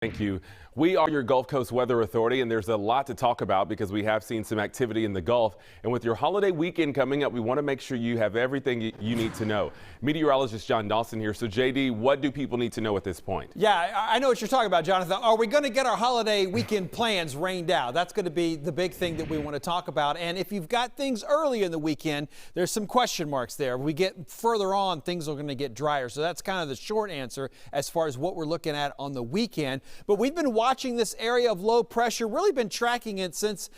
Thank you. We are your Gulf Coast Weather Authority, and there's a lot to talk about because we have seen some activity in the Gulf. And with your holiday weekend coming up, we want to make sure you have everything you need to know. Meteorologist John Dawson here. So, JD, what do people need to know at this point? Yeah, I know what you're talking about, Jonathan. Are we going to get our holiday weekend plans rained out? That's going to be the big thing that we want to talk about. And if you've got things early in the weekend, there's some question marks there. We get further on, things are going to get drier. So that's kind of the short answer as far as what we're looking at on the weekend. But we've been watching this area of low pressure, really been tracking it since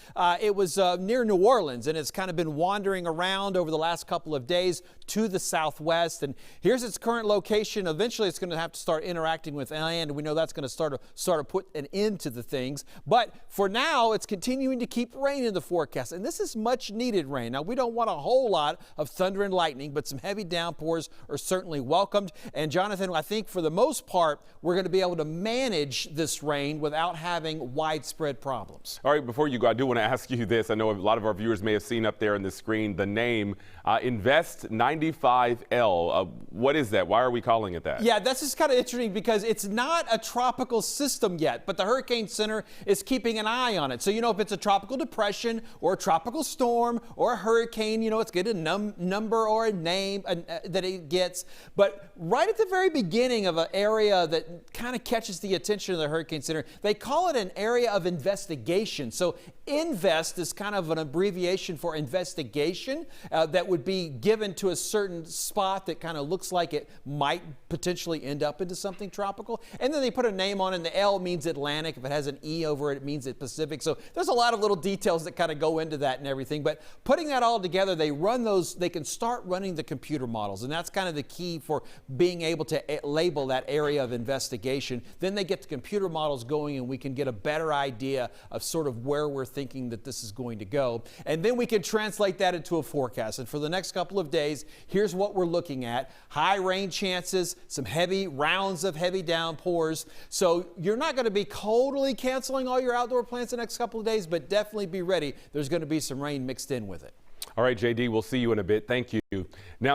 it was near New Orleans, and it's kind of been wandering around over the last couple of days to the southwest. And here's its current location. Eventually, it's going to have to start interacting with land. We know that's going to start to put an end to the things. But for now, it's continuing to keep rain in the forecast, and this is much needed rain. Now, we don't want a whole lot of thunder and lightning, but some heavy downpours are certainly welcomed. And Jonathan, I think for the most part, we're going to be able to manage this rain without having widespread problems. All right, before you go, I do want to ask you this. I know a lot of our viewers may have seen up there on the screen the name Invest 95L. What is that? Why are we calling it that? Yeah, that's just kind of interesting because it's not a tropical system yet, but the Hurricane Center is keeping an eye on it. So, if it's a tropical depression or a tropical storm or a hurricane, it's getting a number or a name that it gets. But right at the very beginning of an area that kind of catches the attention of the Hurricane Center, they call it an area of investigation. So INVEST is kind of an abbreviation for investigation that would be given to a certain spot that kind of looks like it might potentially end up into something tropical. And then they put a name on it, and the L means Atlantic. If it has an E over it, it means it's Pacific. So there's a lot of little details that kind of go into that and everything. But putting that all together, they can start running the computer models. And that's kind of the key for being able to label that area of investigation. Then they get the computer models going, and we can get a better idea of sort of where we're thinking that this is going to go. And then we can translate that into a forecast. And for the next couple of days, here's what we're looking at. High rain chances, some heavy rounds of heavy downpours. So you're not going to be totally canceling all your outdoor plans the next couple of days, but definitely be ready. There's going to be some rain mixed in with it. All right, JD, we'll see you in a bit. Thank you. Now,